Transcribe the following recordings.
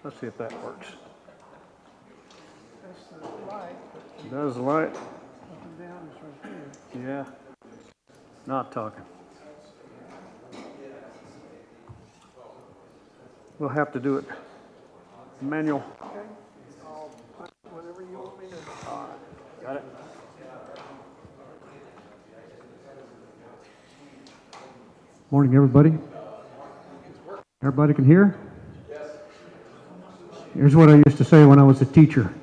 Let's see if that works. That's the light. It does the light? Up and down is right there. Yeah. Not talking. We'll have to do it manual. Okay. I'll put whatever you want me to. All right. Got it. Morning, everybody. Everybody can hear? Yes. Here's what I used to say when I was a teacher.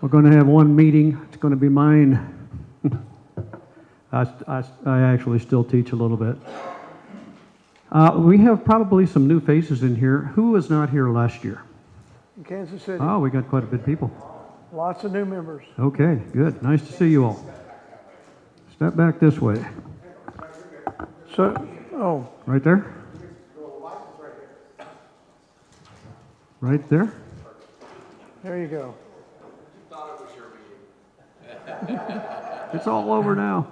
We're going to have one meeting. It's going to be mine. I actually still teach a little bit. We have probably some new faces in here. Who was not here last year? In Kansas City. Oh, we got quite a bit of people. Lots of new members. Okay, good. Nice to see you all. Step back this way. So, oh. Right there? Right there? There you go. It's all over now.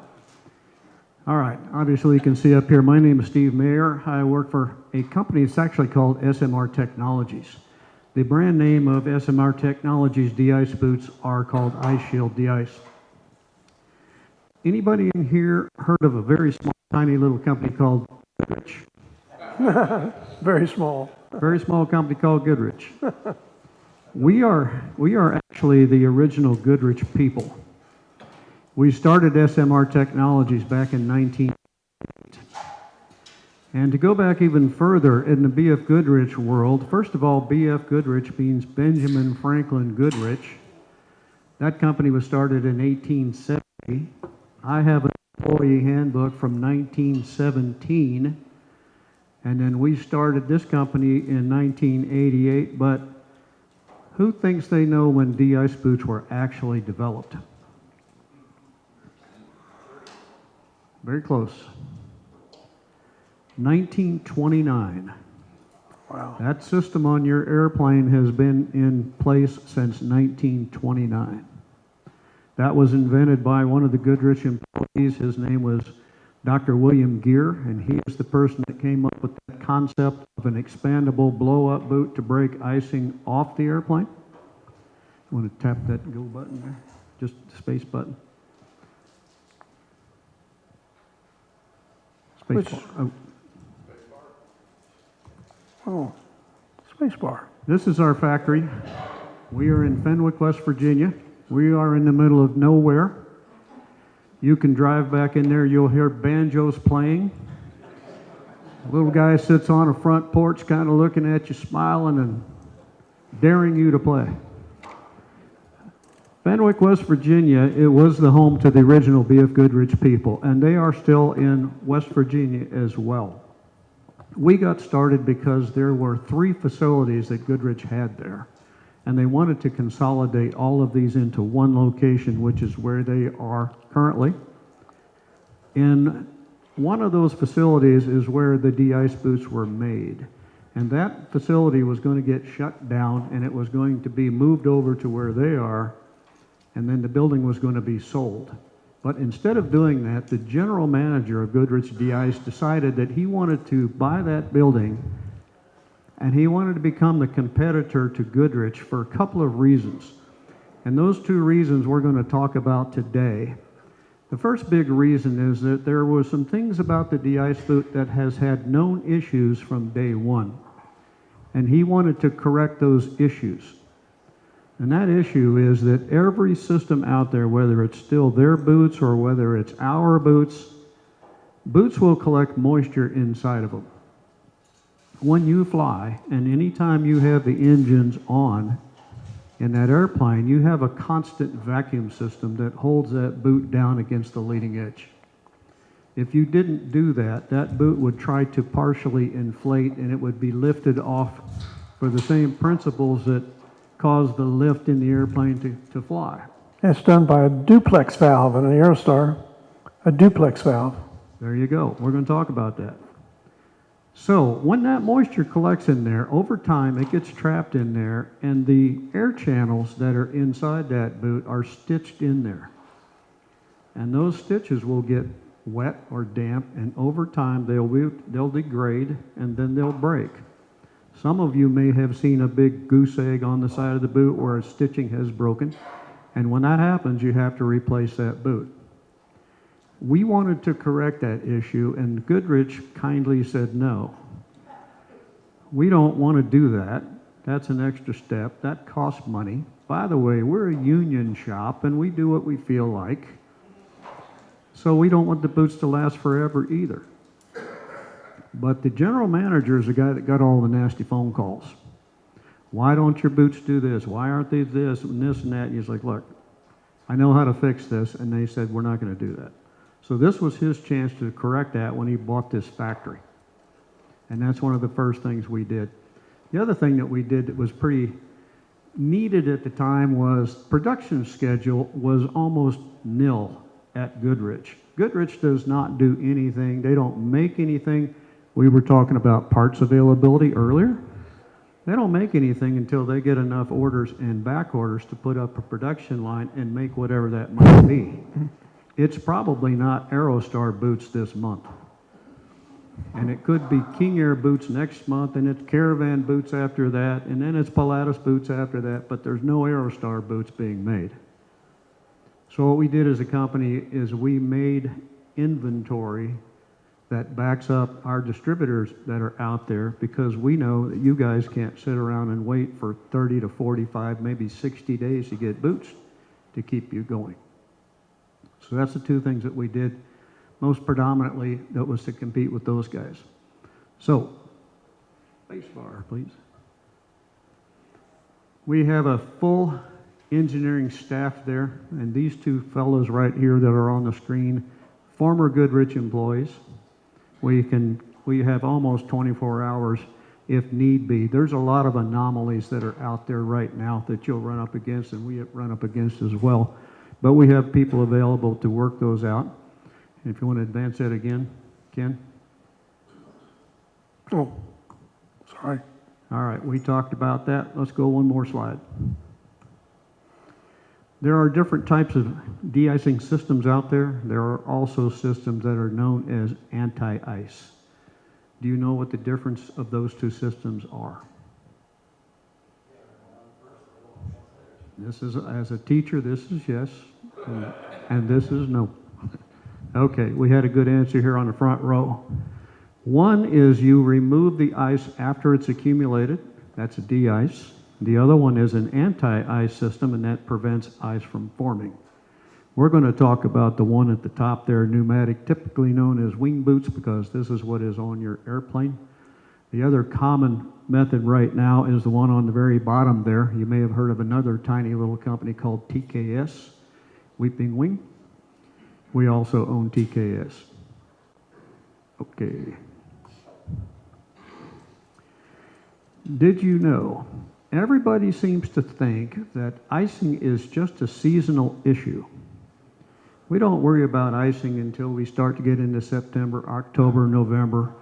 All right, obviously you can see up here, my name is Steve Mayer. I work for a company that's actually called SMR Technologies. The brand name of SMR Technologies DeIce boots are called Shield Deicing. Anybody in here heard of a very small, tiny little company called Goodrich? Very small. Very small company called Goodrich. We are actually the original Goodrich people. We started SMR Technologies back in 1988. And to go back even further in the B.F. Goodrich world, first of all, B.F. Goodrich means Benjamin Franklin Goodrich. That company was started in 1870. I have an employee handbook from 1917. And then we started this company in 1988. But who thinks they know when DeIce boots were actually developed? Very close. 1929. Wow. That system on your airplane has been in place since 1929. That was invented by one of the Goodrich employees. His name was Dr. William Gear, and he is the person that came up with that concept of an expandable blow-up boot to break icing off the airplane. You want to tap that go button there? Just the space button. Space bar. Oh, space bar. This is our factory. We are in Fenwick, West Virginia. We are in the middle of nowhere. You can drive back in there, you'll hear banjos playing. A little guy sits on a front porch kind of looking at you, smiling and daring you to play. Fenwick, West Virginia, it was the home to the original B.F. Goodrich people, and they are still in West Virginia as well. We got started because there were 3 facilities that Goodrich had there, and they wanted to consolidate all of these into one location, which is where they are currently. And one of those facilities is where the DeIce boots were made. And that facility was going to get shut down, and it was going to be moved over to where they are, and then the building was going to be sold. But instead of doing that, the general manager of Goodrich DeIce decided that he wanted to buy that building, and he wanted to become the competitor to Goodrich for a couple of reasons. And those 2 reasons we're going to talk about today. The first big reason is that there were some things about the DeIce boot that has had known issues from day one. And he wanted to correct those issues. And that issue is that every system out there, whether it's still their boots or whether it's our boots, boots will collect moisture inside of them. When you fly, and anytime you have the engines on in that airplane, you have a constant vacuum system that holds that boot down against the leading edge. If you didn't do that, that boot would try to partially inflate and it would be lifted off for the same principles that cause the lift in the airplane to fly. It's done by a duplex valve in an Aerostar, a duplex valve. There you go. We're going to talk about that. So when that moisture collects in there, over time it gets trapped in there, and the air channels that are inside that boot are stitched in there. And those stitches will get wet or damp, and over time they'll degrade, and then they'll break. Some of you may have seen a big goose egg on the side of the boot where a stitching has broken, and when that happens, you have to replace that boot. We wanted to correct that issue, and Goodrich kindly said no. We don't want to do that. That's an extra step. That costs money. By the way, we're a union shop, and we do what we feel like. So we don't want the boots to last forever either. But the general manager is the guy that got all the nasty phone calls. Why don't your boots do this? Why aren't they this and this and that? And he's like, look, I know how to fix this. And they said, we're not going to do that. So this was his chance to correct that when he bought this factory. And that's one of the first things we did. The other thing that we did that was pretty needed at the time was production schedule was almost nil at Goodrich. Goodrich does not do anything. They don't make anything. We were talking about parts availability earlier. They don't make anything until they get enough orders and back orders to put up a production line and make whatever that might be. It's probably not Aerostar boots this month. And it could be King Air boots next month, and it's Caravan boots after that, and then it's Pilatus boots after that, but there's no Aerostar boots being made. So what we did as a company is we made inventory that backs up our distributors that are out there, because we know that you guys can't sit around and wait for 30 to 45, maybe 60 days to get boots to keep you going. So that's the two things that we did most predominantly, that was to compete with those guys. So, space bar, please. We have a full engineering staff there, and these two fellows right here that are on the screen, former Goodrich employees. We have almost 24 hours if need be. There's a lot of anomalies that are out there right now that you'll run up against, and we run up against as well. But we have people available to work those out. If you want to advance that again, Ken. Oh, sorry. All right, we talked about that. Let's go one more slide. There are different types of de-icing systems out there. There are also systems that are known as anti-ice. Do you know what the difference of those two systems are? This is, as a teacher, this is yes, and this is no. Okay, we had a good answer here on the front row. One is you remove the ice after it's accumulated. That's a de-ice. The other one is an anti-ice system, and that prevents ice from forming. We're going to talk about the one at the top there, pneumatic, typically known as wing boots, because this is what is on your airplane. The other common method right now is the one on the very bottom there. You may have heard of another tiny little company called TKS, Weeping Wing. We also own TKS. Okay. Did you know, everybody seems to think that icing is just a seasonal issue. We don't worry about icing until we start to get into September, October, November,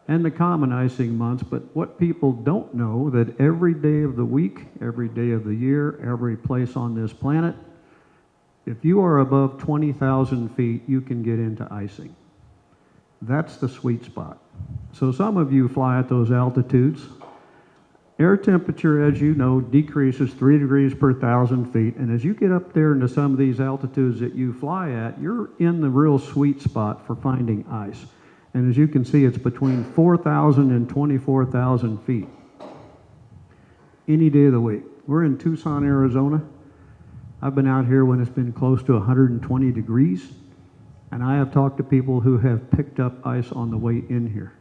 and the common icing months. But what people don't know, that every day of the week, every day of the year, every place on this planet, if you are above 20,000 feet, you can get into icing. That's the sweet spot. So some of you fly at those altitudes. Air temperature, as you know, decreases 3 degrees per 1,000 feet. And as you get up there into some of these altitudes that you fly at, you're in the real sweet spot for finding ice. And as you can see, it's between 4,000 and 24,000 feet. Any day of the week. We're in Tucson, Arizona. I've been out here when it's been close to 120 degrees, and I have talked to people who have picked up ice on the way in here.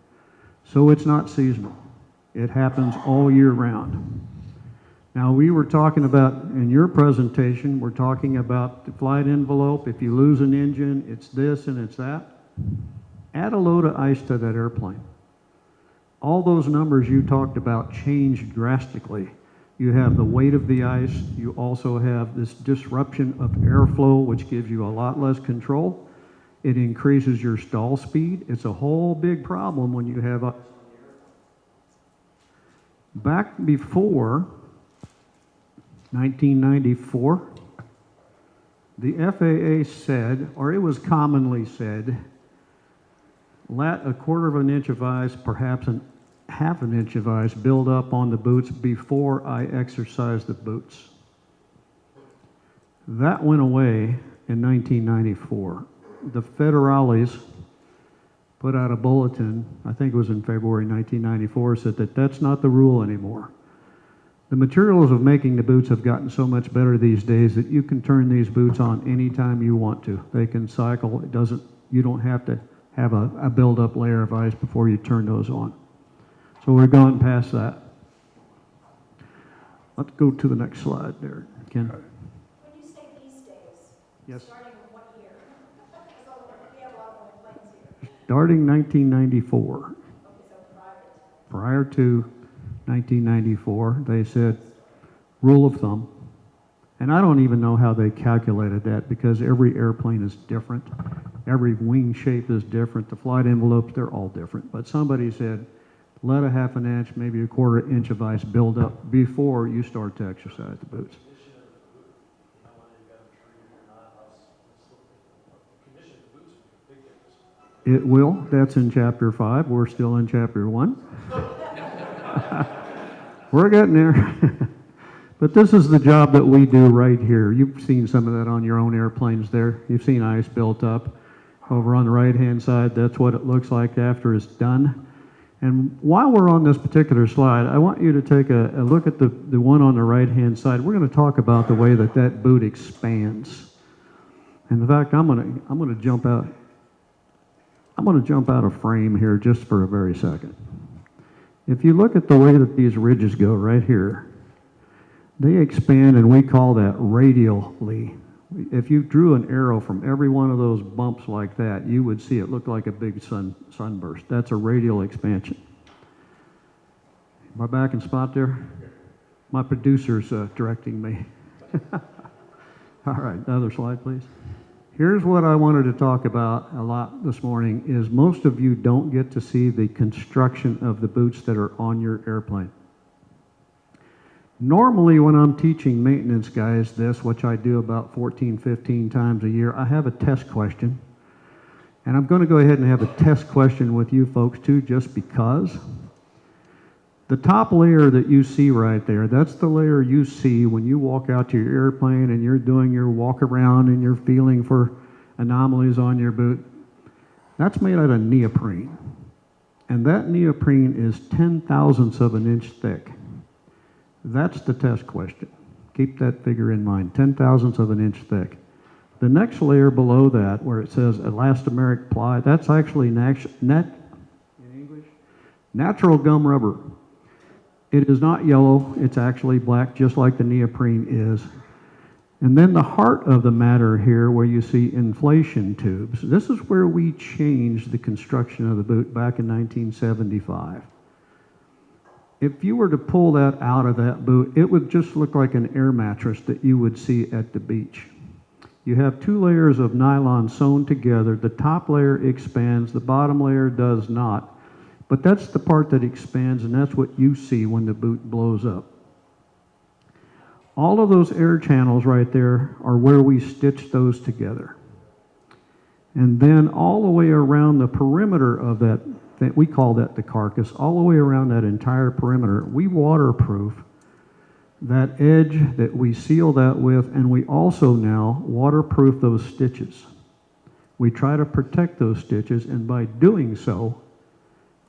So it's not seasonal. It happens all year round. Now, we were talking about, in your presentation, we're talking about the flight envelope. If you lose an engine, it's this and it's that. Add a load of ice to that airplane. All those numbers you talked about change drastically. You have the weight of the ice. You also have this disruption of airflow, which gives you a lot less control. It increases your stall speed. It's a whole big problem when you have ice. Back before 1994, the FAA said, or it was commonly said, let a quarter of an inch of ice, perhaps an half an inch of ice build up on the boots before I exercise the boots. That went away in 1994. The federales put out a bulletin, I think it was in February 1994, said that that's not the rule anymore. The materials of making the boots have gotten so much better these days that you can turn these boots on anytime you want to. They can cycle. You don't have to have a build-up layer of ice before you turn those on. So we're gone past that. Let's go to the next slide there, Ken. When you say these days, Yes. starting in what year? We have a lot of planes here. Starting 1994. Okay, so Prior to 1994, they said rule of thumb. And I don't even know how they calculated that because every airplane is different. Every wing shape is different. The flight envelopes, they're all different. But somebody said, let a half an inch, maybe a quarter inch of ice build up before you start to exercise the boots. It will. That's in chapter 5. We're still in chapter 1. We're getting there. But this is the job that we do right here. You've seen some of that on your own airplanes there. You've seen ice built up. Over on the right-hand side, that's what it looks like after it's done. And while we're on this particular slide, I want you to take a look at the one on the right-hand side. We're going to talk about the way that that boot expands. And in fact, I'm going to jump out. I'm going to jump out of frame here just for a very second. If you look at the way that these ridges go right here, they expand, and we call that radially. If you drew an arrow from every one of those bumps like that, you would see it look like a big sunburst. That's a radial expansion. Am I back in spot there? My producer's directing me. All right, another slide, please. Here's what I wanted to talk about a lot this morning is most of you don't get to see the construction of the boots that are on your airplane. Normally, when I'm teaching maintenance guys this, which I do about 14, 15 times a year, I have a test question. And I'm going to go ahead and have a test question with you folks too, just because. The top layer that you see right there, that's the layer you see when you walk out to your airplane and you're doing your walk around and you're feeling for anomalies on your boot. That's made out of neoprene. And that neoprene is 10/1000ths of an inch thick. That's the test question. Keep that figure in mind, 10/1000ths of an inch thick. The next layer below that, where it says elastomeric ply, that's actually natural gum rubber. It is not yellow, it's actually black, just like the neoprene is. And then the heart of the matter here, where you see inflation tubes, this is where we changed the construction of the boot back in 1975. If you were to pull that out of that boot, it would just look like an air mattress that you would see at the beach. You have 2 layers of nylon sewn together. The top layer expands, the bottom layer does not. But that's the part that expands, and that's what you see when the boot blows up. All of those air channels right there are where we stitch those together. And then all the way around the perimeter of that, we call that the carcass, all the way around that entire perimeter, we waterproof that edge that we seal that with, and we also now waterproof those stitches. We try to protect those stitches, and by doing so,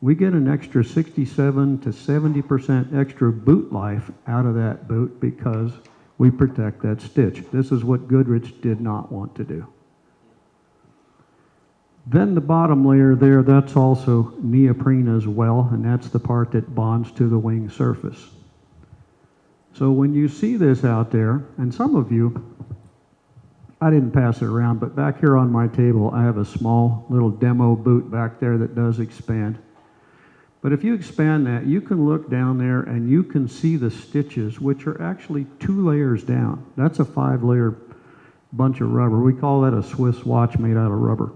we get an extra 67 to 70% extra boot life out of that boot because we protect that stitch. This is what Goodrich did not want to do. Then the bottom layer there, that's also neoprene as well, and that's the part that bonds to the wing surface. So when you see this out there, and some of you, I didn't pass it around, but back here on my table, I have a small little demo boot back there that does expand. But if you expand that, you can look down there and you can see the stitches, which are actually 2 layers down. That's a 5-layer bunch of rubber. We call that a Swiss watch made out of rubber.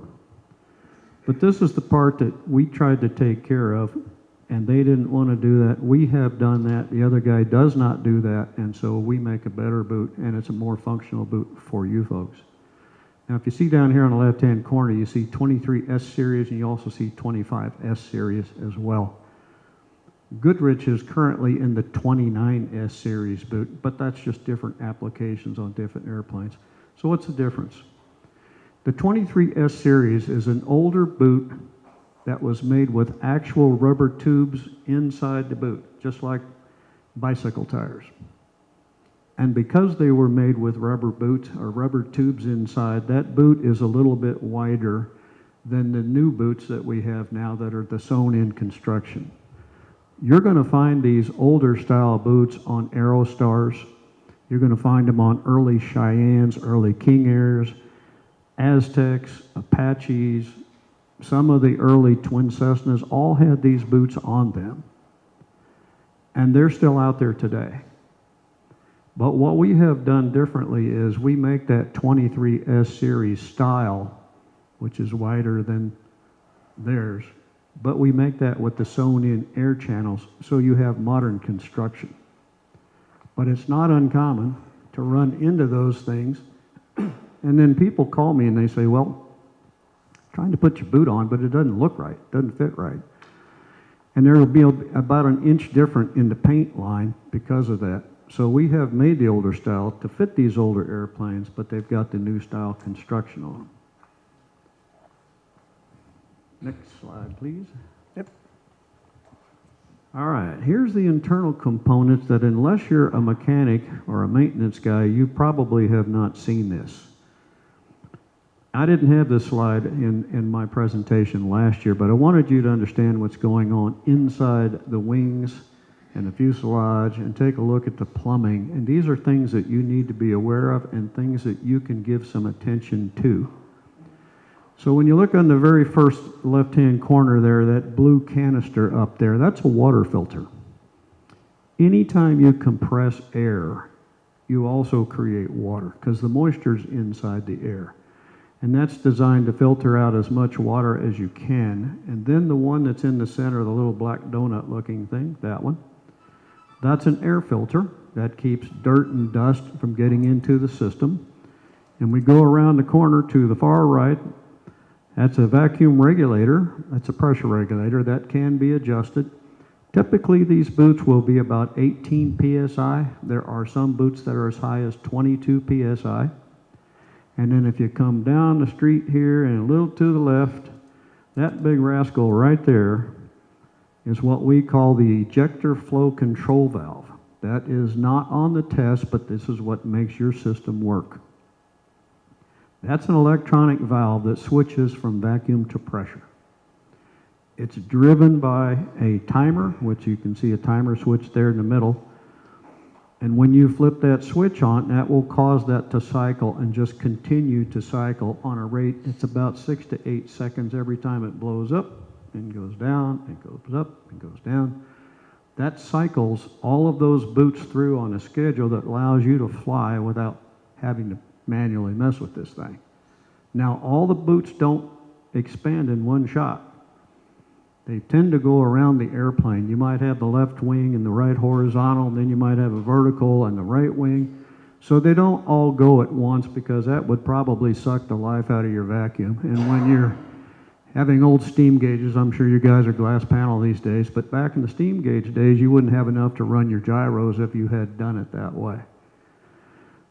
But this is the part that we tried to take care of, and they didn't want to do that. We have done that. The other guy does not do that, and so we make a better boot, and it's a more functional boot for you folks. Now, if you see down here on the left-hand corner, you see 23S series, and you also see 25S series as well. Goodrich is currently in the 29S series boot, but that's just different applications on different airplanes. So what's the difference? The 23S series is an older boot that was made with actual rubber tubes inside the boot, just like bicycle tires. And because they were made with rubber boots or rubber tubes inside, that boot is a little bit wider than the new boots that we have now that are the sewn-in construction. You're going to find these older style boots on Aerostars. You're going to find them on early Cheyennes, early King Airs, Aztecs, Apaches. Some of the early Twin Cessnas all had these boots on them. And they're still out there today. But what we have done differently is we make that 23S series style, which is wider than theirs, but we make that with the sewn-in air channels, so you have modern construction. But it's not uncommon to run into those things, and then people call me and they say, well, trying to put your boot on, but it doesn't look right, doesn't fit right. And there will be about an inch different in the paint line because of that. So we have made the older style to fit these older airplanes, but they've got the new style construction on them. Next slide, please. Yep. All right, here's the internal components that unless you're a mechanic or a maintenance guy, you probably have not seen this. I didn't have this slide in my presentation last year, but I wanted you to understand what's going on inside the wings and the fuselage and take a look at the plumbing. And these are things that you need to be aware of and things that you can give some attention to. So when you look on the very first left-hand corner there, that blue canister up there, that's a water filter. Anytime you compress air, you also create water because the moisture's inside the air. And that's designed to filter out as much water as you can. And then the one that's in the center, the little black donut looking thing, that one, that's an air filter that keeps dirt and dust from getting into the system. And we go around the corner to the far right. That's a vacuum regulator. That's a pressure regulator that can be adjusted. Typically, these boots will be about 18 psi. There are some boots that are as high as 22 psi. And then if you come down the street here and a little to the left, that big rascal right there is what we call the ejector flow control valve. That is not on the test, but this is what makes your system work. That's an electronic valve that switches from vacuum to pressure. It's driven by a timer, which you can see a timer switch there in the middle. And when you flip that switch on, that will cause that to cycle and just continue to cycle on a rate. It's about 6 to 8 seconds every time it blows up and goes down and goes up and goes down. That cycles all of those boots through on a schedule that allows you to fly without having to manually mess with this thing. Now, all the boots don't expand in one shot. They tend to go around the airplane. You might have the left wing and the right horizontal, and then you might have a vertical and the right wing. So they don't all go at once because that would probably suck the life out of your vacuum. And when you're having old steam gauges, I'm sure you guys are glass panel these days, but back in the steam gauge days, you wouldn't have enough to run your gyros if you had done it that way.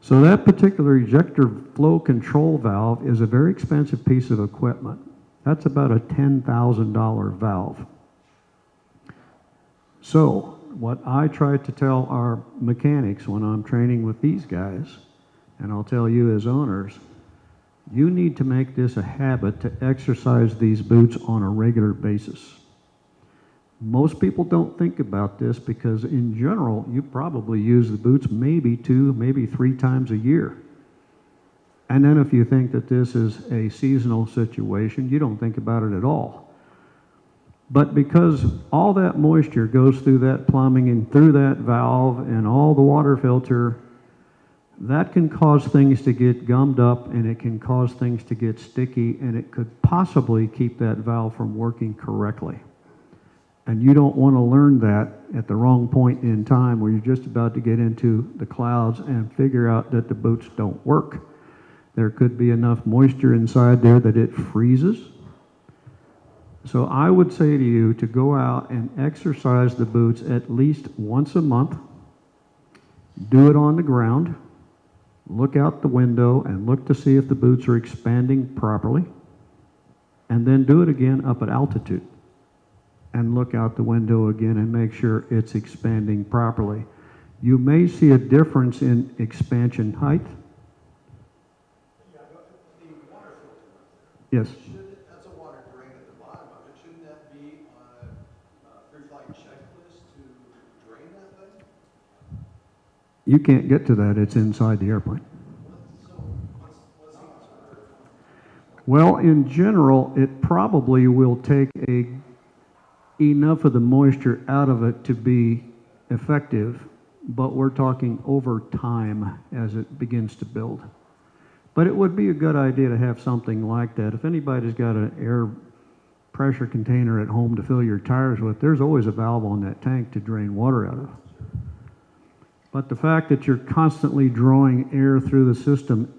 So that particular ejector flow control valve is a very expensive piece of equipment. That's about a $10,000 valve. So what I try to tell our mechanics when I'm training with these guys, and I'll tell you as owners, you need to make this a habit to exercise these boots on a regular basis. Most people don't think about this because in general, you probably use the boots maybe 2, maybe 3 times a year. And then if you think that this is a seasonal situation, you don't think about it at all. But because all that moisture goes through that plumbing and through that valve and all the water filter, that can cause things to get gummed up and it can cause things to get sticky and it could possibly keep that valve from working correctly. And you don't want to learn that at the wrong point in time where you're just about to get into the clouds and figure out that the boots don't work. There could be enough moisture inside there that it freezes. So I would say to you to go out and exercise the boots at least once a month. Do it on the ground. Look out the window and look to see if the boots are expanding properly. And then do it again up at altitude. And look out the window again and make sure it's expanding properly. You may see a difference in expansion height. Yeah, but the water filter, Yes. that's a water drain at the bottom of it. Shouldn't that be on a pre-flight checklist to drain that thing? You can't get to that. It's inside the airplane. What's the answer? Well, in general, it probably will take enough of the moisture out of it to be effective, but we're talking over time as it begins to build. But it would be a good idea to have something like that. If anybody's got an air pressure container at home to fill your tires with, there's always a valve on that tank to drain water out of. But the fact that you're constantly drawing air through the system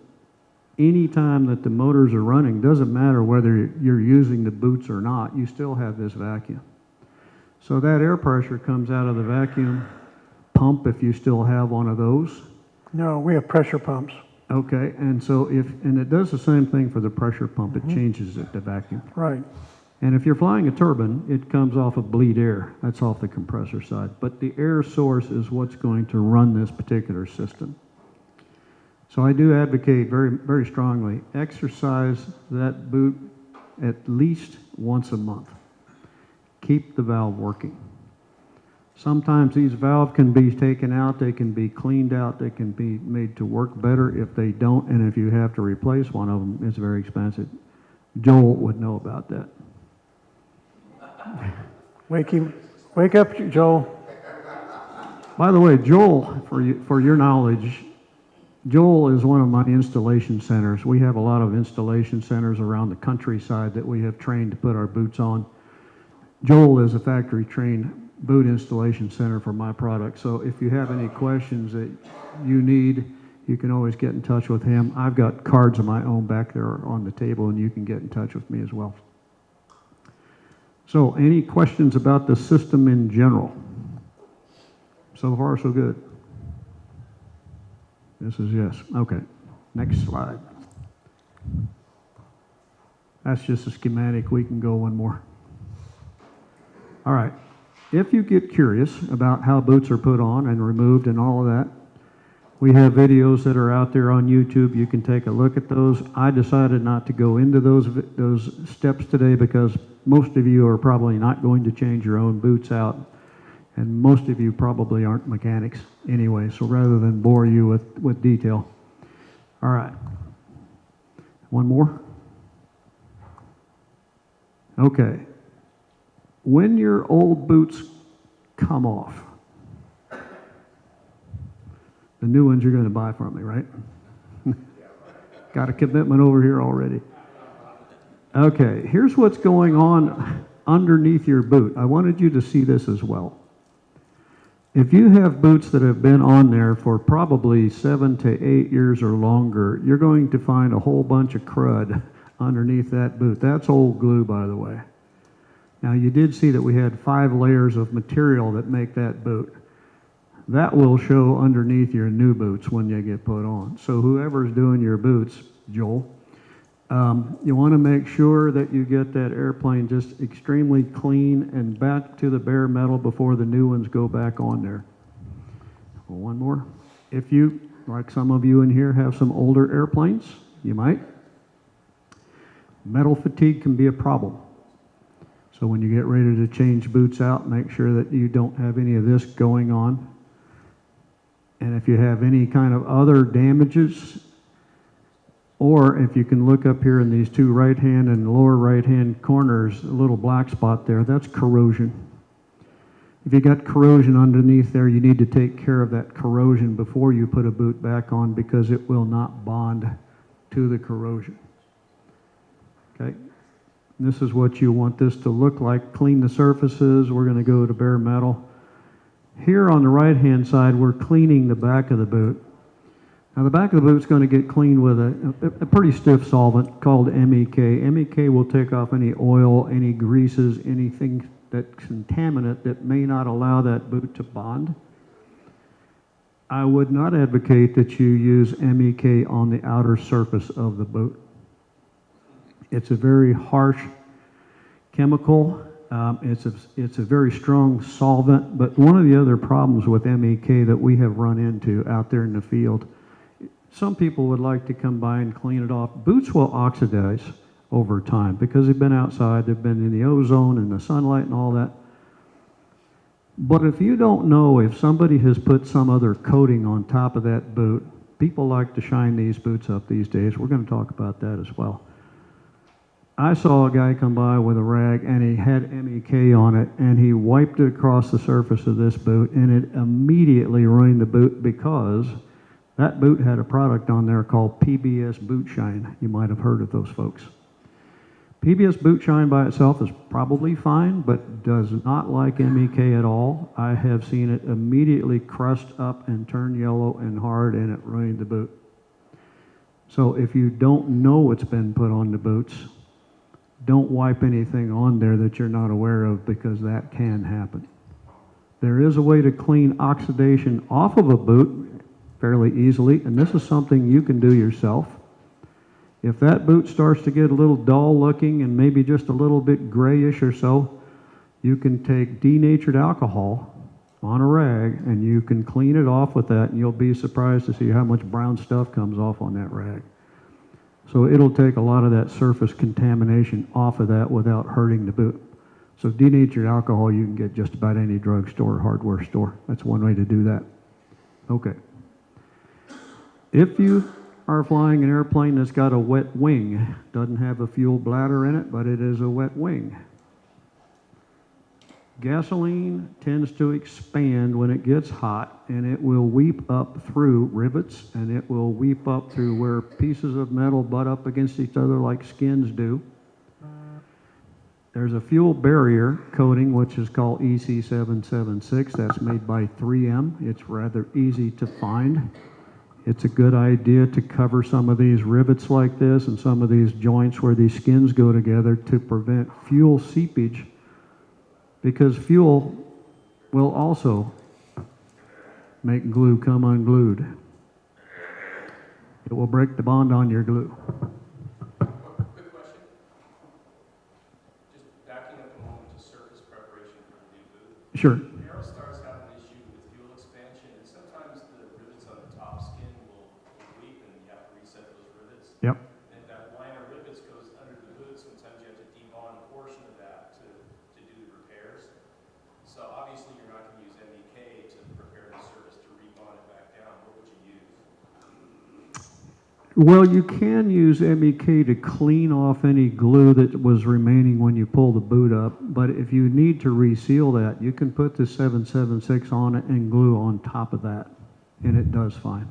anytime that the motors are running, doesn't matter whether you're using the boots or not, you still have this vacuum. So that air pressure comes out of the vacuum pump if you still have one of those. No, we have pressure pumps. Okay, and so and it does the same thing for the pressure pump, it changes it, the vacuum. Right. And if you're flying a turbine, it comes off of bleed air, that's off the compressor side. But the air source is what's going to run this particular system. So I do advocate very, very strongly, exercise that boot at least once a month. Keep the valve working. Sometimes these valves can be taken out, they can be cleaned out, they can be made to work better. If they don't, and if you have to replace one of them, it's very expensive. Joel would know about that. Wake up, Joel. By the way, Joel, for your knowledge, Joel is one of my installation centers. We have a lot of installation centers around the countryside that we have trained to put our boots on. Joel is a factory-trained boot installation center for my product. So if you have any questions that you need, you can always get in touch with him. I've got cards of my own back there on the table, and you can get in touch with me as well. So any questions about the system in general? So far, so good. This is yes. Okay. Next slide. That's just a schematic. We can go one more. All right. If you get curious about how boots are put on and removed and all of that, we have videos that are out there on YouTube. You can take a look at those. I decided not to go into those steps today because most of you are probably not going to change your own boots out, and most of you probably aren't mechanics anyway, so rather than bore you with detail. All right. One more? Okay. When your old boots come off, the new ones you're going to buy from me, right? Got a commitment over here already. Okay, here's what's going on underneath your boot. I wanted you to see this as well. If you have boots that have been on there for probably 7 to 8 years or longer, you're going to find a whole bunch of crud underneath that boot. That's old glue, by the way. Now, you did see that we had 5 layers of material that make that boot. That will show underneath your new boots when you get put on. So whoever's doing your boots, Joel, you want to make sure that you get that airplane just extremely clean and back to the bare metal before the new ones go back on there. One more. If you, like some of you in here, have some older airplanes, you might. Metal fatigue can be a problem. So when you get ready to change boots out, make sure that you don't have any of this going on. And if you have any kind of other damages, or if you can look up here in these 2 right-hand and lower right-hand corners, a little black spot there, that's corrosion. If you got corrosion underneath there, you need to take care of that corrosion before you put a boot back on because it will not bond to the corrosion. Okay? This is what you want this to look like. Clean the surfaces. We're going to go to bare metal. Here on the right-hand side, we're cleaning the back of the boot. Now, the back of the boot's going to get cleaned with a pretty stiff solvent called MEK. MEK will take off any oil, any greases, anything that's contaminant that may not allow that boot to bond. I would not advocate that you use MEK on the outer surface of the boot. It's a very harsh chemical. It's a very strong solvent, but one of the other problems with MEK that we have run into out there in the field, some people would like to come by and clean it off. Boots will oxidize over time because they've been outside, they've been in the ozone and the sunlight and all that. But if you don't know if somebody has put some other coating on top of that boot, people like to shine these boots up these days. We're going to talk about that as well. I saw a guy come by with a rag and he had MEK on it and he wiped it across the surface of this boot and it immediately ruined the boot because that boot had a product on there called PBS Boot Shine. You might have heard of those folks. PBS Boot Shine by itself is probably fine, but does not like MEK at all. I have seen it immediately crust up and turn yellow and hard, and it ruined the boot. So if you don't know what's been put on the boots, don't wipe anything on there that you're not aware of because that can happen. There is a way to clean oxidation off of a boot fairly easily, and this is something you can do yourself. If that boot starts to get a little dull looking and maybe just a little bit grayish or so, you can take denatured alcohol on a rag and you can clean it off with that, and you'll be surprised to see how much brown stuff comes off on that rag. So it'll take a lot of that surface contamination off of that without hurting the boot. So denatured alcohol you can get just about any drugstore or hardware store. That's one way to do that. Okay. If you are flying an airplane that's got a wet wing, doesn't have a fuel bladder in it, but it is a wet wing. Gasoline tends to expand when it gets hot, and it will weep up through rivets, and it will weep up through where pieces of metal butt up against each other like skins do. There's a fuel barrier coating, which is called EC776. That's made by 3M. It's rather easy to find. It's a good idea to cover some of these rivets like this and some of these joints where these skins go together to prevent fuel seepage, because fuel will also make glue come unglued. It will break the bond on your glue. Quick question. Just backing up a moment to surface preparation for the new boot. Sure. Aerostar's have an issue with fuel expansion, and sometimes the rivets on the top skin will weep, and you have to reset those rivets. Yep. And that line of rivets goes under the boot. Sometimes you have to debond a portion of that to do the repairs. So obviously you're not going to use MEK to prepare the surface to rebond it back down. What would you use? Well, you can use MEK to clean off any glue that was remaining when you pull the boot up, but if you need to reseal that, you can put the 776 on it and glue on top of that, and it does fine.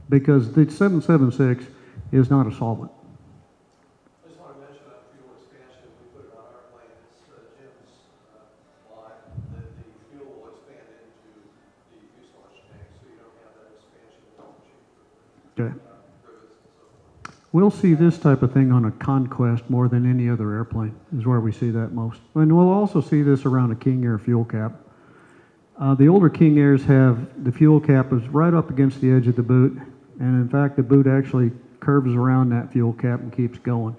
Because the 776 is not a solvent. I just want to mention on fuel expansion, we put it on our plane, it's Jim's slide, that the fuel will expand into the fuselage tank, so you don't have that expansion of the machine. Okay. Rivets and so forth. We'll see this type of thing on a Conquest more than any other airplane, is where we see that most. And we'll also see this around a King Air fuel cap. The older King Airs have the fuel cap is right up against the edge of the boot, and in fact the boot actually curves around that fuel cap and keeps going.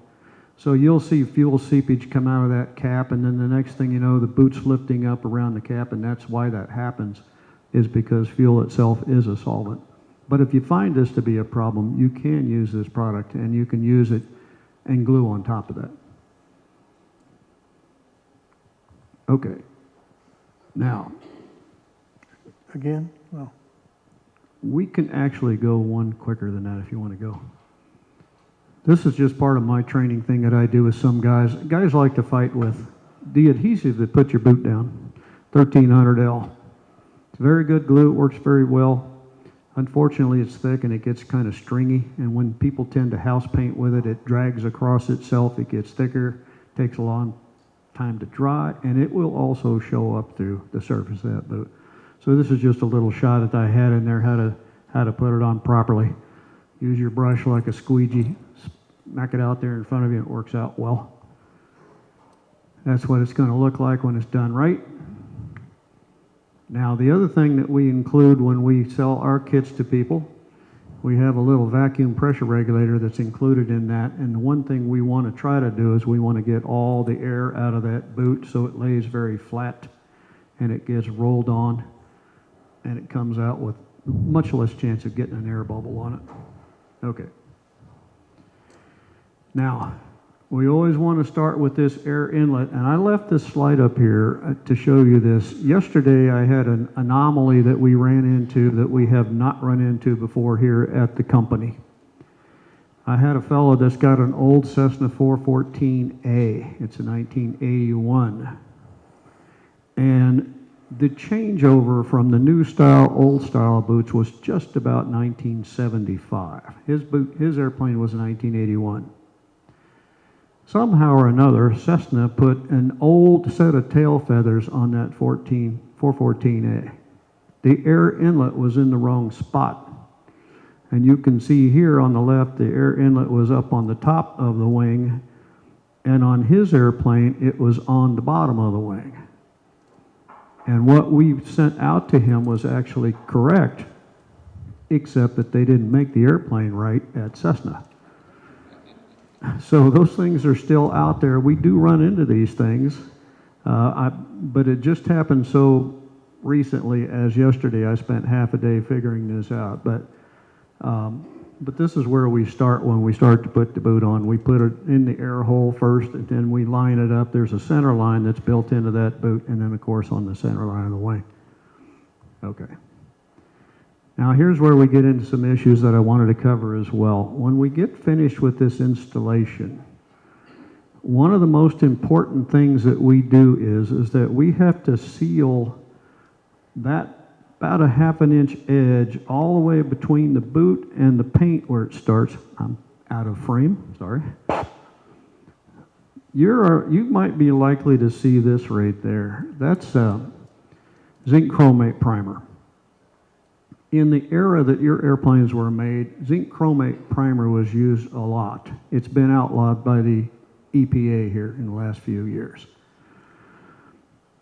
So you'll see fuel seepage come out of that cap, and then the next thing you know, the boot's lifting up around the cap, and that's why that happens, is because fuel itself is a solvent. But if you find this to be a problem, you can use this product, and you can use it and glue on top of that. Okay. Now, Again? No. we can actually go one quicker than that if you want to go. This is just part of my training thing that I do with some guys. Guys like to fight with the adhesive that puts your boot down, 1300L. It's very good glue. It works very well. Unfortunately, it's thick and it gets kind of stringy, and when people tend to house paint with it, it drags across itself. It gets thicker, takes a long time to dry, and it will also show up through the surface of that boot. So this is just a little shot that I had in there how how to put it on properly. Use your brush like a squeegee, smack it out there in front of you, and it works out well. That's what it's going to look like when it's done right. Now, the other thing that we include when we sell our kits to people, we have a little vacuum pressure regulator that's included in that, and the one thing we want to try to do is we want to get all the air out of that boot so it lays very flat and it gets rolled on and it comes out with much less chance of getting an air bubble on it. Okay. Now, we always want to start with this air inlet, and I left this slide up here to show you this. Yesterday I had an anomaly that we ran into that we have not run into before here at the company. I had a fellow that's got an old Cessna 414A. It's a 1981. And the changeover from the new style, old style boots was just about 1975. His airplane was 1981. Somehow or another, Cessna put an old set of tail feathers on that 414A. The air inlet was in the wrong spot. And you can see here on the left, the air inlet was up on the top of the wing, and on his airplane, it was on the bottom of the wing. And what we sent out to him was actually correct, except that they didn't make the airplane right at Cessna. So those things are still out there. We do run into these things, but it just happened so recently as yesterday. I spent half a day figuring this out. But this is where we start when we start to put the boot on. We put it in the air hole first, and then we line it up. There's a center line that's built into that boot, and then, of course, on the center line of the wing. Okay. Now here's where we get into some issues that I wanted to cover as well. When we get finished with this installation, one of the most important things that we do is that we have to seal that about a ½ inch edge all the way between the boot and the paint where it starts. I'm out of frame, sorry. You might be likely to see this right there. That's zinc chromate primer. In the era that your airplanes were made, zinc chromate primer was used a lot. It's been outlawed by the EPA here in the last few years.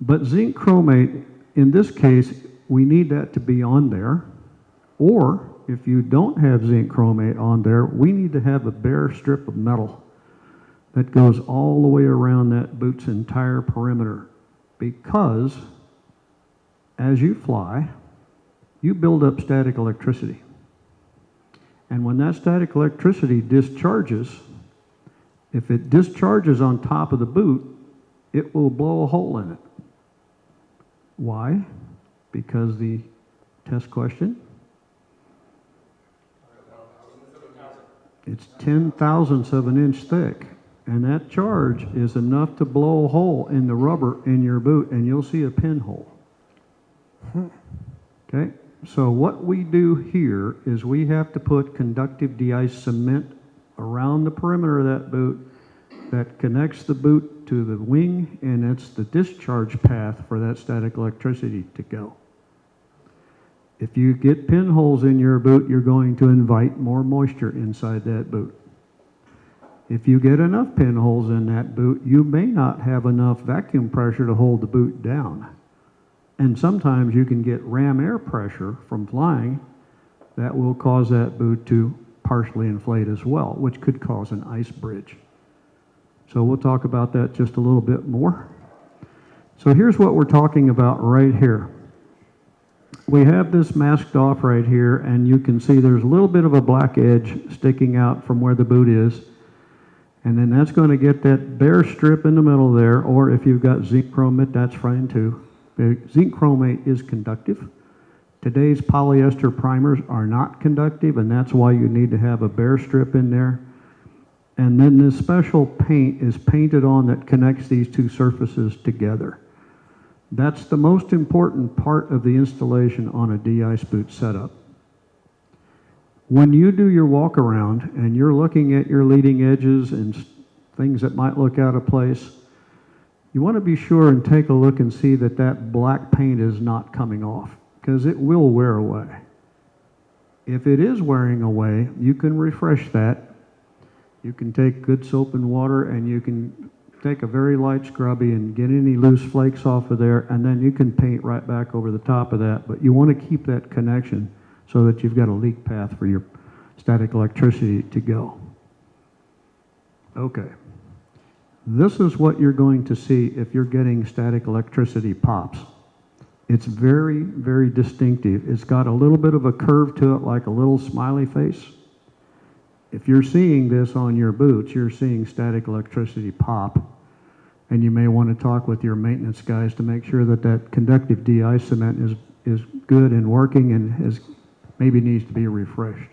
But zinc chromate, in this case, we need that to be on there, or if you don't have zinc chromate on there, we need to have a bare strip of metal that goes all the way around that boot's entire perimeter, because as you fly, you build up static electricity. And when that static electricity discharges, if it discharges on top of the boot, it will blow a hole in it. Why? Because the test question, it's 10/1000ths of an inch thick. And that charge is enough to blow a hole in the rubber in your boot, and you'll see a pinhole. Okay? So what we do here is we have to put conductive DeIce cement around the perimeter of that boot that connects the boot to the wing, and it's the discharge path for that static electricity to go. If you get pinholes in your boot, you're going to invite more moisture inside that boot. If you get enough pinholes in that boot, you may not have enough vacuum pressure to hold the boot down. And sometimes you can get ram air pressure from flying that will cause that boot to partially inflate as well, which could cause an ice bridge. So we'll talk about that just a little bit more. So here's what we're talking about right here. We have this masked off right here, and you can see there's a little bit of a black edge sticking out from where the boot is. And then that's going to get that bare strip in the middle there, or if you've got zinc chromate, that's fine too. The zinc chromate is conductive. Today's polyester primers are not conductive, and that's why you need to have a bare strip in there. And then this special paint is painted on that connects these two surfaces together. That's the most important part of the installation on a DeIce boot setup. When you do your walk around and you're looking at your leading edges and things that might look out of place, you want to be sure and take a look and see that that black paint is not coming off, because it will wear away. If it is wearing away, you can refresh that. You can take good soap and water, and you can take a very light scrubby and get any loose flakes off of there, and then you can paint right back over the top of that. But you want to keep that connection so that you've got a leak path for your static electricity to go. Okay. This is what you're going to see if you're getting static electricity pops. It's very, very distinctive. It's got a little bit of a curve to it, like a little smiley face. If you're seeing this on your boots, you're seeing static electricity pop, and you may want to talk with your maintenance guys to make sure that that conductive DeIce cement is good and working and maybe needs to be refreshed.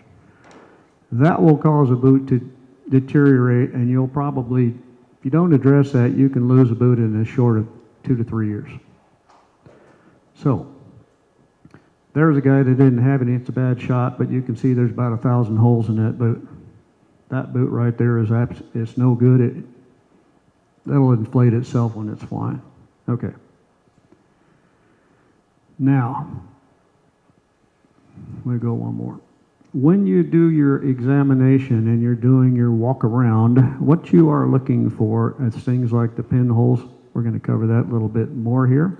That will cause a boot to deteriorate, and you'll probably, if you don't address that, you can lose a boot in as short of 2 to 3 years. So, there's a guy that didn't have any. It's a bad shot, but you can see there's about 1,000 holes in that boot. That boot right there it's no good. That'll inflate itself when it's flying. Okay. Now, let me go one more. When you do your examination and you're doing your walk around, what you are looking for is things like the pinholes. We're going to cover that a little bit more here.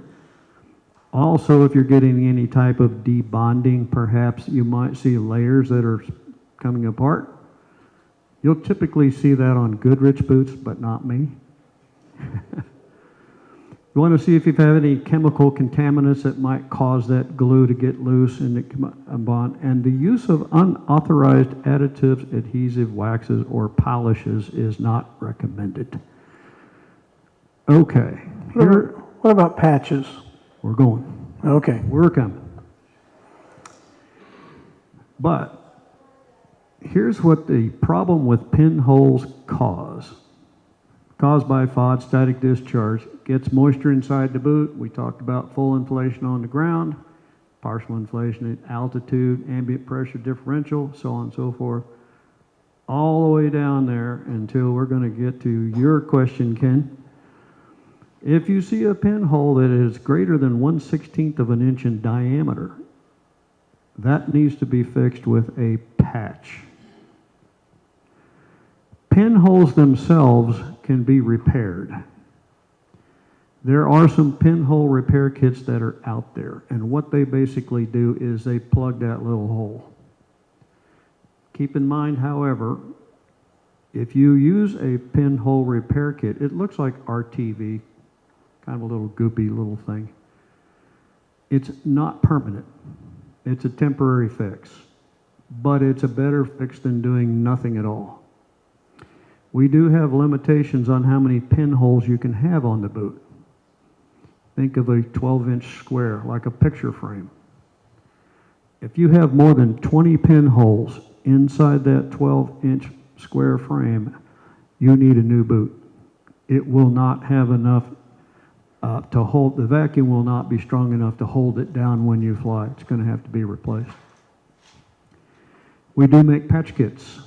Also, if you're getting any type of debonding, perhaps you might see layers that are coming apart. You'll typically see that on Goodrich boots, but not me. You want to see if you have any chemical contaminants that might cause that glue to get loose and bond. And the use of unauthorized additives, adhesive, waxes, or polishes is not recommended. Okay, here What about patches? we're going. Okay. We're coming. But here's what the problem with pinholes cause. Caused by FOD, static discharge, gets moisture inside the boot. We talked about full inflation on the ground, partial inflation at altitude, ambient pressure differential, so on and so forth. All the way down there until we're going to get to your question, Ken. If you see a pinhole that is greater than 1/16 of an inch in diameter, that needs to be fixed with a patch. Pinholes themselves can be repaired. There are some pinhole repair kits that are out there, and what they basically do is they plug that little hole. Keep in mind, however, if you use a pinhole repair kit, it looks like RTV, kind of a little goopy little thing. It's not permanent. It's a temporary fix, but it's a better fix than doing nothing at all. We do have limitations on how many pinholes you can have on the boot. Think of a 12-inch square, like a picture frame. If you have more than 20 pinholes inside that 12-inch square frame, you need a new boot. It will not have enough to hold, the vacuum will not be strong enough to hold it down when you fly. It's going to have to be replaced. We do make patch kits.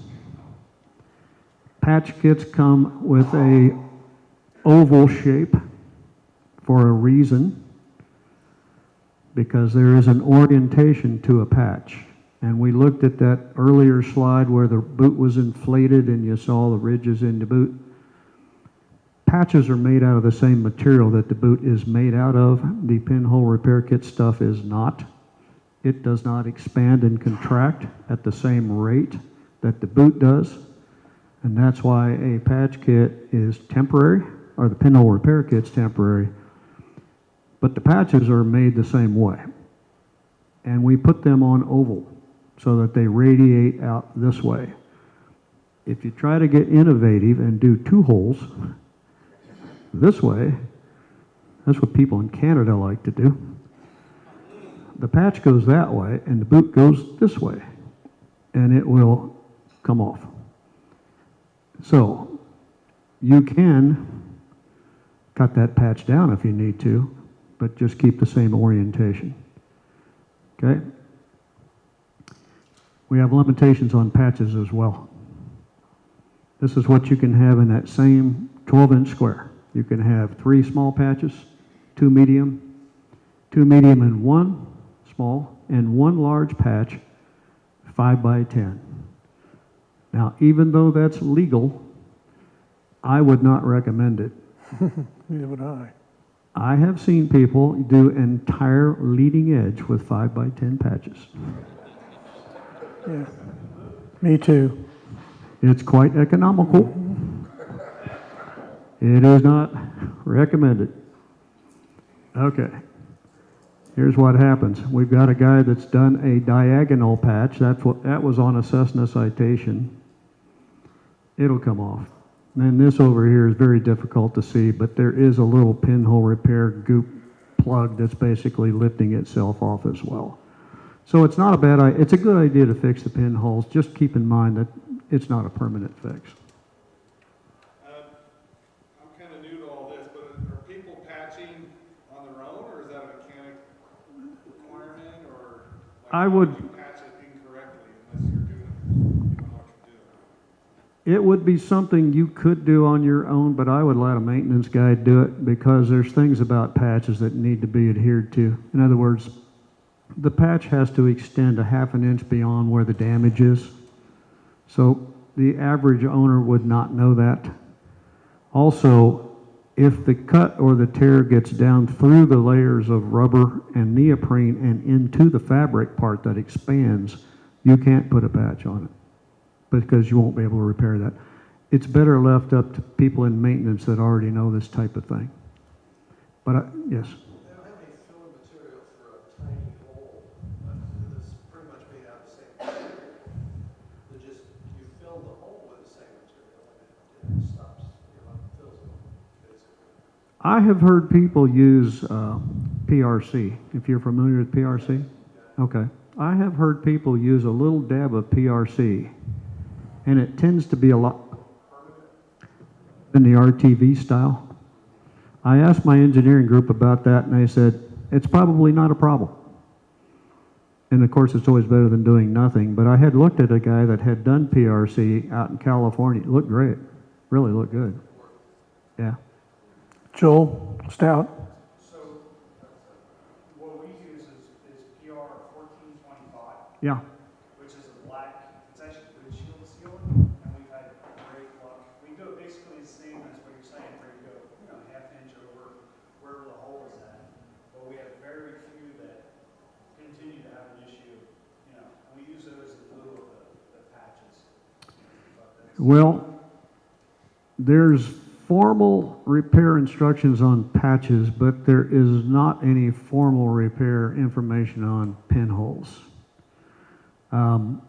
Patch kits come with a oval shape for a reason, because there is an orientation to a patch. And we looked at that earlier slide where the boot was inflated and you saw the ridges in the boot. Patches are made out of the same material that the boot is made out of. The pinhole repair kit stuff is not. It does not expand and contract at the same rate that the boot does. And that's why a patch kit is temporary, or the pinhole repair kit's temporary. But the patches are made the same way. And we put them on oval so that they radiate out this way. If you try to get innovative and do 2 holes this way, that's what people in Canada like to do. The patch goes that way and the boot goes this way, and it will come off. So you can cut that patch down if you need to, but just keep the same orientation. Okay? We have limitations on patches as well. This is what you can have in that same 12-inch square. You can have 3 small patches, 2 medium and 1 small, and 1 large patch 5x10. Now, even though that's legal, I would not recommend it. Neither would I. I have seen people do entire leading edge with 5x10 patches. Yeah. Me too. It's quite economical. It is not recommended. Okay. Here's what happens. We've got a guy that's done a diagonal patch. That was on a Cessna Citation. It'll come off. And this over here is very difficult to see, but there is a little pinhole repair goop plug that's basically lifting itself off as well. So it's not a bad idea. It's a good idea to fix the pinholes. Just keep in mind that it's not a permanent fix. I'm kind of new to all this, but are people patching on their own, or is that a mechanic requirement, or like, I would. how do you patch it incorrectly unless you're doing it, you know what you're doing? It would be something you could do on your own, but I would let a maintenance guy do it because there's things about patches that need to be adhered to. In other words, the patch has to extend a ½ inch beyond where the damage is. So the average owner would not know that. Also, if the cut or the tear gets down through the layers of rubber and neoprene and into the fabric part that expands, you can't put a patch on it, because you won't be able to repair that. It's better left up to people in maintenance that already know this type of thing. But yes, They don't have any filling material for a tiny hole, but this pretty much made out of the same material. You fill the hole with the same material and it stops, fills it, basically. I have heard people use PRC. If you're familiar with PRC? Okay. I have heard people use a little dab of PRC, and it tends to be a lot in the RTV style. I asked my engineering group about that, and they said, it's probably not a problem. And of course, it's always better than doing nothing, but I had looked at a guy that had done PRC out in California. It looked great. Really looked good. Yeah. Joel Stout. So what we use is PR 1425, Yeah. which is a black, it's actually windshield sealing, and we've had great luck. We do it basically the same as what you're saying, where you go, ½ inch over wherever the hole is at. But we have very few that continue to have an issue, and we use those in lieu of the patches. Well, there's formal repair instructions on patches, but there is not any formal repair information on pinholes.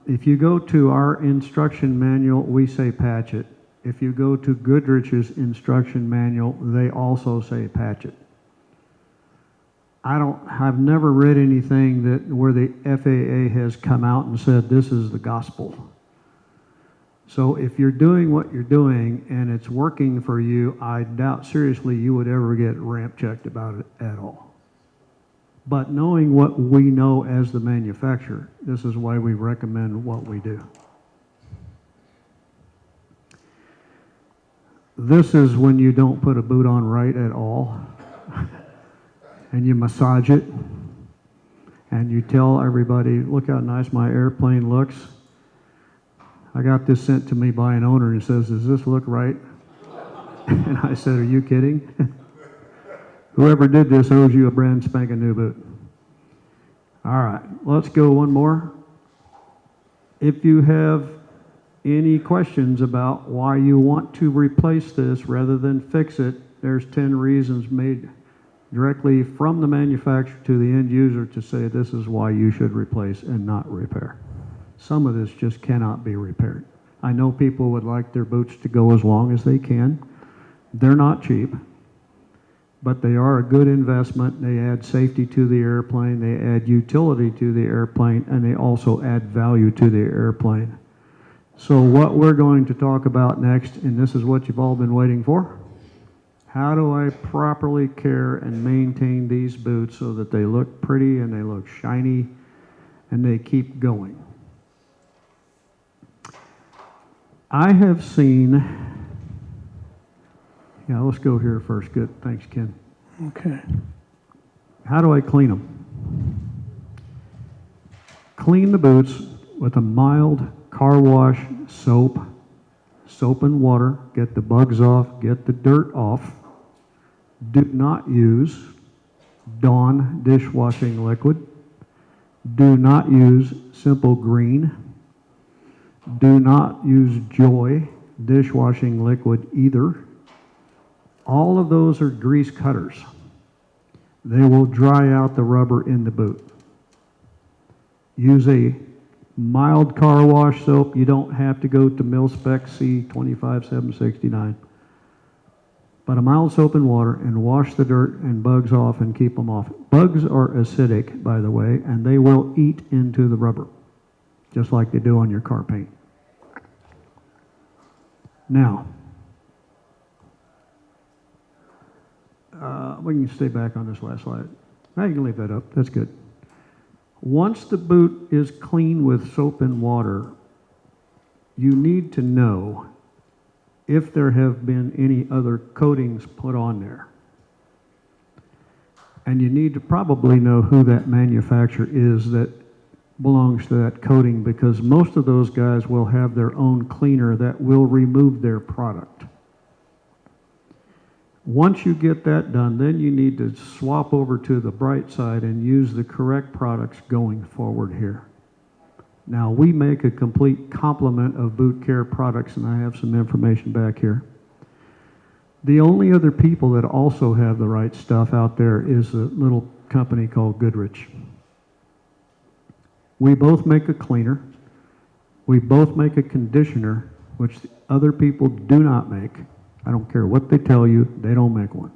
If you go to our instruction manual, we say patch it. If you go to Goodrich's instruction manual, they also say patch it. I've never read anything where the FAA has come out and said this is the gospel. So if you're doing what you're doing and it's working for you, I doubt seriously you would ever get ramp checked about it at all. But knowing what we know as the manufacturer, this is why we recommend what we do. This is when you don't put a boot on right at all, and you massage it, and you tell everybody, look how nice my airplane looks. I got this sent to me by an owner and says, does this look right? And I said, are you kidding? Whoever did this owes you a brand spanking new boot. All right, let's go one more. If you have any questions about why you want to replace this rather than fix it, there's 10 reasons made directly from the manufacturer to the end user to say this is why you should replace and not repair. Some of this just cannot be repaired. I know people would like their boots to go as long as they can. They're not cheap, but they are a good investment. They add safety to the airplane, they add utility to the airplane, and they also add value to the airplane. So what we're going to talk about next, and this is what you've all been waiting for, how do I properly care and maintain these boots so that they look pretty and they look shiny and they keep going? I have seen, let's go here first. Good, thanks, Ken. Okay. How do I clean them? Clean the boots with a mild car wash soap, soap and water, get the bugs off, get the dirt off. Do not use Dawn dishwashing liquid. Do not use Simple Green. Do not use Joy dishwashing liquid either. All of those are grease cutters. They will dry out the rubber in the boot. Use a mild car wash soap. You don't have to go to mil-spec C25769. But a mild soap and water, and wash the dirt and bugs off and keep them off. Bugs are acidic, by the way, and they will eat into the rubber, just like they do on your car paint. Now, we can stay back on this last slide. Now you can leave that up. That's good. Once the boot is clean with soap and water, you need to know if there have been any other coatings put on there. And you need to probably know who that manufacturer is that belongs to that coating, because most of those guys will have their own cleaner that will remove their product. Once you get that done, then you need to swap over to the bright side and use the correct products going forward here. Now, we make a complete complement of boot care products, and I have some information back here. The only other people that also have the right stuff out there is a little company called Goodrich. We both make a cleaner. We both make a conditioner, which the other people do not make. I don't care what they tell you, they don't make one.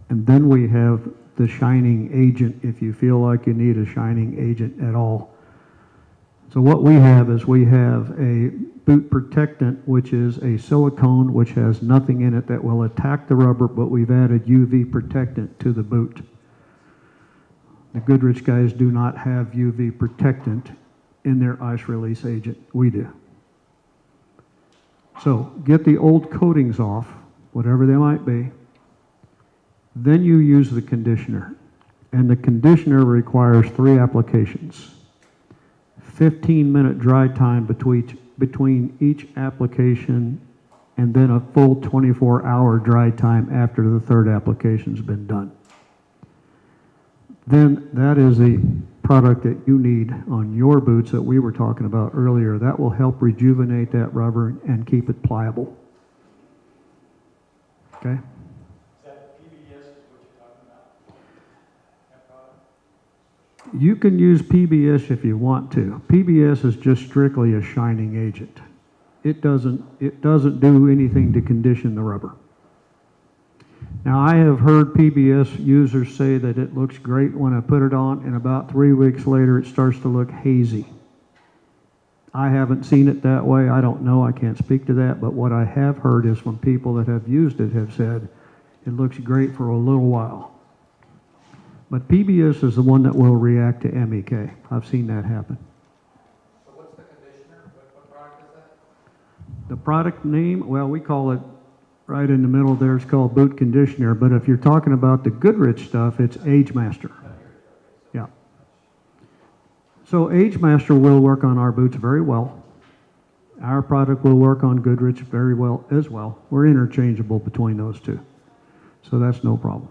And then we have the shining agent, if you feel like you need a shining agent at all. So what we have is we have a boot protectant, which is a silicone which has nothing in it that will attack the rubber, but we've added UV protectant to the boot. The Goodrich guys do not have UV protectant in their ice release agent. We do. So get the old coatings off, whatever they might be. Then you use the conditioner. And the conditioner requires 3 applications. 15-minute dry time between each application, and then a full 24-hour dry time after the 3rd application's been done. Then that is a product that you need on your boots that we were talking about earlier. That will help rejuvenate that rubber and keep it pliable. Okay? Is that PBS is what you're talking about? That product? You can use PBS if you want to. PBS is just strictly a shining agent. It doesn't do anything to condition the rubber. Now, I have heard PBS users say that it looks great when I put it on, and about 3 weeks later it starts to look hazy. I haven't seen it that way. I don't know. I can't speak to that. But what I have heard is from people that have used it have said it looks great for a little while. But PBS is the one that will react to MEK. I've seen that happen. So what's the conditioner? What product is that? The product name, well, we call it right in the middle there, it's called Boot Conditioner. But if you're talking about the Goodrich stuff, it's Age Master. Yeah. So Age Master will work on our boots very well. Our product will work on Goodrich very well as well. We're interchangeable between those two. So that's no problem.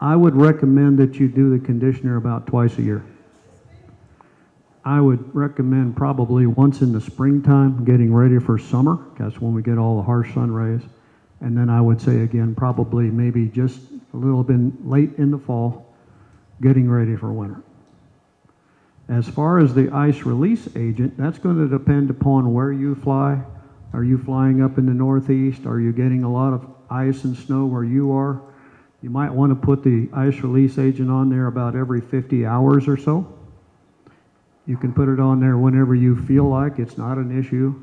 I would recommend that you do the conditioner about twice a year. I would recommend probably once in the springtime, getting ready for summer. That's when we get all the harsh sun rays. And then I would say again, probably maybe just a little bit late in the fall, getting ready for winter. As far as the ice release agent, that's going to depend upon where you fly. Are you flying up in the Northeast? Are you getting a lot of ice and snow where you are? You might want to put the ice release agent on there about every 50 hours or so. You can put it on there whenever you feel like. It's not an issue.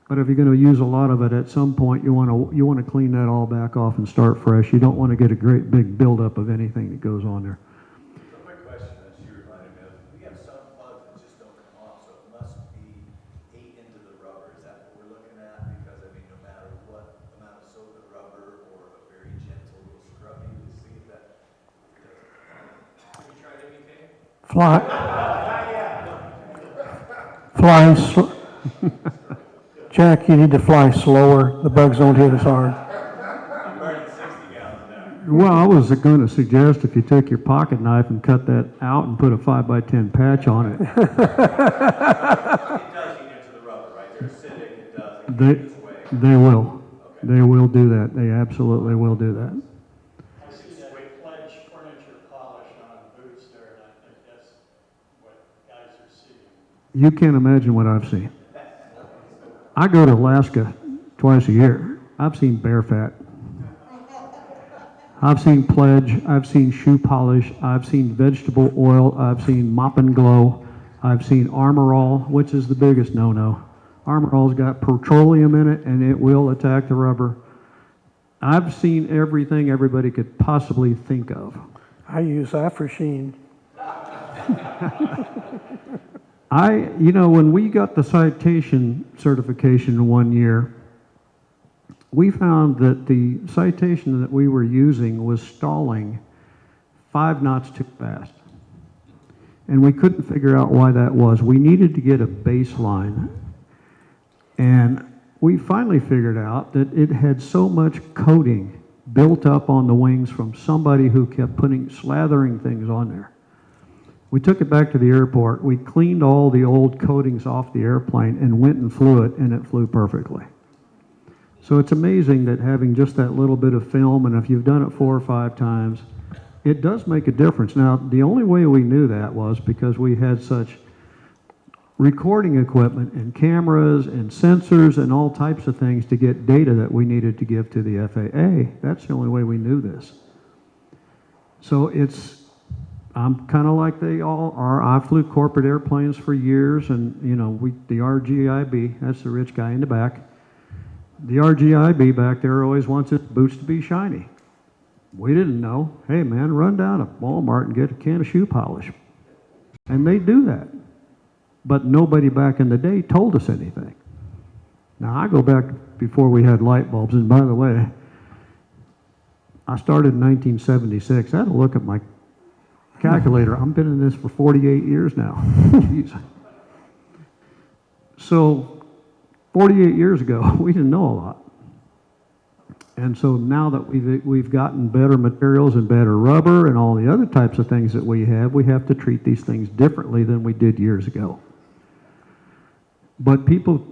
But if you're going to use a lot of it, at some point you want to clean that all back off and start fresh. You don't want to get a great big buildup of anything that goes on there. So my question is, you reminded me of, we have some plugs that just don't come off, so it must be ate into the rubber. Is that what we're looking at? Because I mean, no matter what amount of soap and rubber or a very gentle little scrubby, we see that. Have you tried MEK? Fly. Not yet. Fly Jack, you need to fly slower. The bugs don't hit as hard. I'm burning 60 gallons an hour. Well, I was going to suggest if you took your pocket knife and cut that out and put a 5x10 patch on it. It does eat into the rubber, right? They're acidic, it does, it They, gets away. they will. They will do that. They absolutely will do that. I see that pledge furniture polish on boots there, and I think that's what guys are seeing. You can't imagine what I've seen. I go to Alaska twice a year. I've seen bear fat. I've seen pledge. I've seen shoe polish. I've seen vegetable oil. I've seen mop and glow. I've seen Armor All, which is the biggest no-no. Armor All's got petroleum in it, and it will attack the rubber. I've seen everything everybody could possibly think of. I use Afrasheen. When we got the citation certification 1 year, we found that the citation that we were using was stalling 5 knots too fast. And we couldn't figure out why that was. We needed to get a baseline. And we finally figured out that it had so much coating built up on the wings from somebody who kept slathering things on there. We took it back to the airport. We cleaned all the old coatings off the airplane and went and flew it, and it flew perfectly. So it's amazing that having just that little bit of film, and if you've done it 4 or 5 times, it does make a difference. Now, the only way we knew that was because we had such recording equipment and cameras and sensors and all types of things to get data that we needed to give to the FAA. That's the only way we knew this. So I'm kind of like they all are. I flew corporate airplanes for years, and the RGIB, that's the rich guy in the back. The RGIB back there always wants its boots to be shiny. We didn't know. Hey man, run down to Walmart and get a can of shoe polish. And they do that. But nobody back in the day told us anything. Now I go back before we had light bulbs, and by the way, I started in 1976. I had to look at my calculator. I've been in this for 48 years now. Jeez. So 48 years ago, we didn't know a lot. And so now that we've gotten better materials and better rubber and all the other types of things that we have to treat these things differently than we did years ago. But people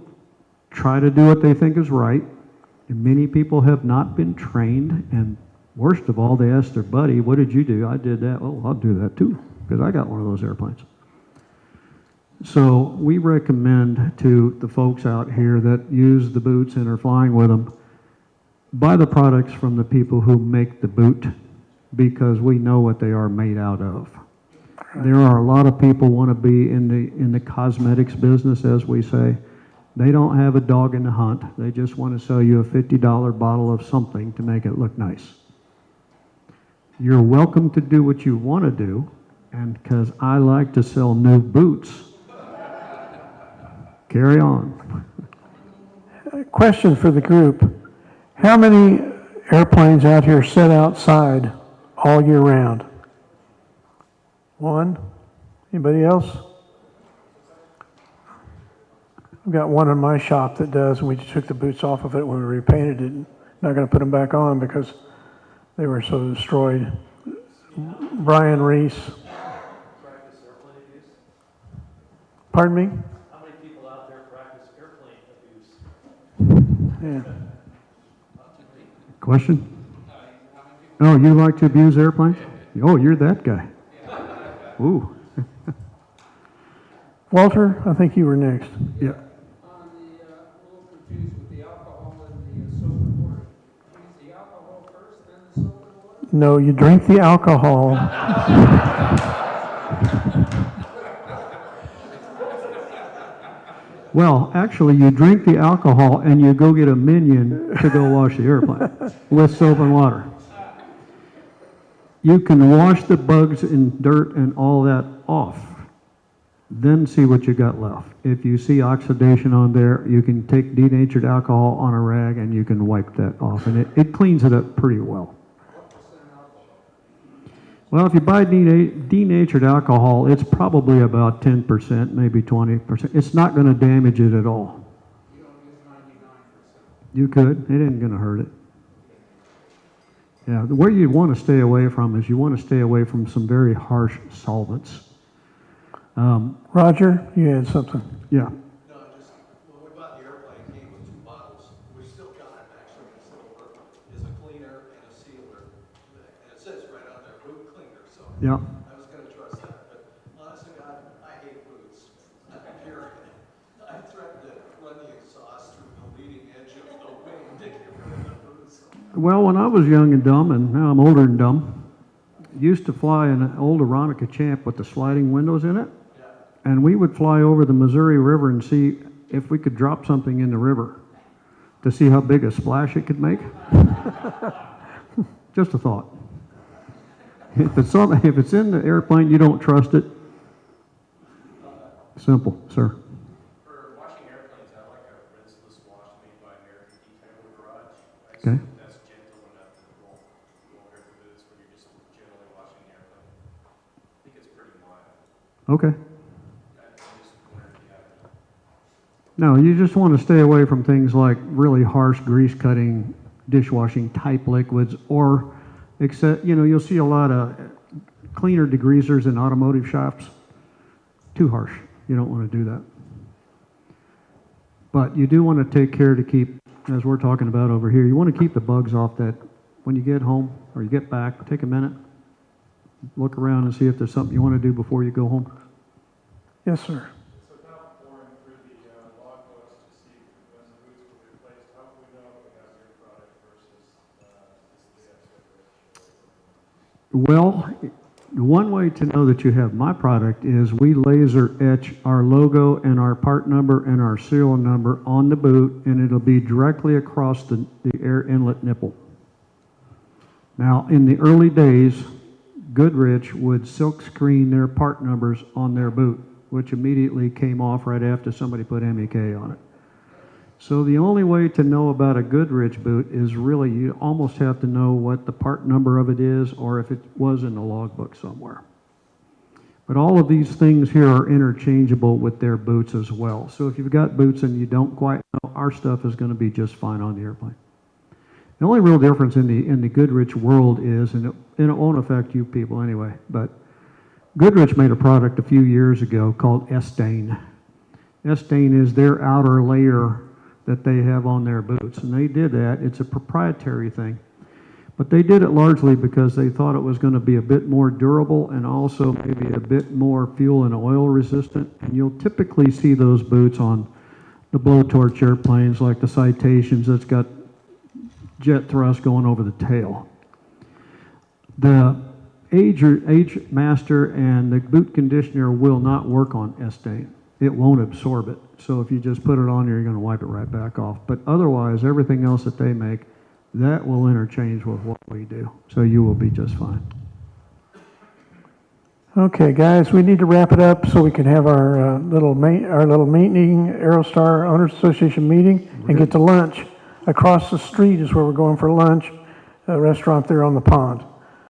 try to do what they think is right, and many people have not been trained, and worst of all, they ask their buddy, what did you do? I did that. Oh, I'll do that too, because I got one of those airplanes. So we recommend to the folks out here that use the boots and are flying with them, buy the products from the people who make the boot, because we know what they are made out of. There are a lot of people want to be in the cosmetics business, as we say. They don't have a dog in the hunt. They just want to sell you a $50 bottle of something to make it look nice. You're welcome to do what you want to do, and because I like to sell new boots, carry on. Question for the group. How many airplanes out here sit outside all year round? One? Anybody else? I've got one in my shop that does, and we just took the boots off of it when we repainted it. Not going to put them back on because they were so destroyed. Brian Reese. Practice airplane abuse? Pardon me? How many people out there practice airplane abuse? Yeah. Question? Oh, you like to abuse airplanes? Oh, you're that guy. Ooh. Walter, I think you were next. Yeah. On the, a little confused with the alcohol and the soap and water. Use the alcohol first, then the soap and water? No, you drink the alcohol. Well, actually, you drink the alcohol and you go get a minion to go wash the airplane with soap and water. You can wash the bugs and dirt and all that off, then see what you got left. If you see oxidation on there, you can take denatured alcohol on a rag and you can wipe that off, and it cleans it up pretty well. Well, if you buy denatured alcohol, it's probably about 10%, maybe 20%. It's not going to damage it at all. You don't use 99%. You could. It isn't going to hurt it. Yeah, where you want to stay away from is you want to stay away from some very harsh solvents. Roger, you had something. Yeah. No, just, when we bought the airplane, it came with 2 bottles. We still got it, actually, in silver, is a cleaner and a sealer. And it says right on there, boot cleaner, so Yeah. I was gonna trust that, but honest to God, I hate boots. Period. I threatened to run the exhaust through the leading edge of the wing to get rid of the boots. Well, when I was young and dumb, and now I'm older and dumb, used to fly an old Aeronica Champ with the sliding windows in it. And we would fly over the Missouri River and see if we could drop something in the river to see how big a splash it could make. Just a thought. If it's in the airplane, you don't trust it. Simple, sir. For washing airplanes, I like a rinseless wash made by American Detail Garage. I Okay. assume that's gentle enough that it won't hurt the boots when you're just generally washing the airplane. I think it's pretty mild. Okay. I just wonder if you have it. No, you just want to stay away from things like really harsh grease cutting, dishwashing type liquids, or except, you'll see a lot of cleaner degreasers in automotive shops. Too harsh. You don't want to do that. But you do want to take care to keep, as we're talking about over here, you want to keep the bugs off that when you get home or you get back, take a minute, look around and see if there's something you want to do before you go home. Yes, sir. So without pouring through the log books to see when the boots were replaced, how do we know if we have your product versus this Well, one way to know that you have my product is we laser etch our logo and our part number and our serial number on the boot, and it'll be directly across the air inlet nipple. Now, in the early days, Goodrich would silk screen their part numbers on their boot, which immediately came off right after somebody put MEK on it. So the only way to know about a Goodrich boot is really you almost have to know what the part number of it is or if it was in the logbook somewhere. But all of these things here are interchangeable with their boots as well. So if you've got boots and you don't quite know, our stuff is going to be just fine on the airplane. The only real difference in the Goodrich world is, and it won't affect you people anyway, but Goodrich made a product a few years ago called S-Stain. S-Stain is their outer layer that they have on their boots, and they did that. It's a proprietary thing, but they did it largely because they thought it was going to be a bit more durable and also maybe a bit more fuel and oil resistant. And you'll typically see those boots on the blowtorch airplanes like the Citations that's got jet thrust going over the tail. The Age Master and the boot conditioner will not work on S-Stain. It won't absorb it. So if you just put it on, you're going to wipe it right back off. But otherwise, everything else that they make, that will interchange with what we do. So you will be just fine. Okay, guys, we need to wrap it up so we can have our little meeting, Aerostar Owners Association meeting, and get to lunch. Across the street is where we're going for lunch, a restaurant there on the pond.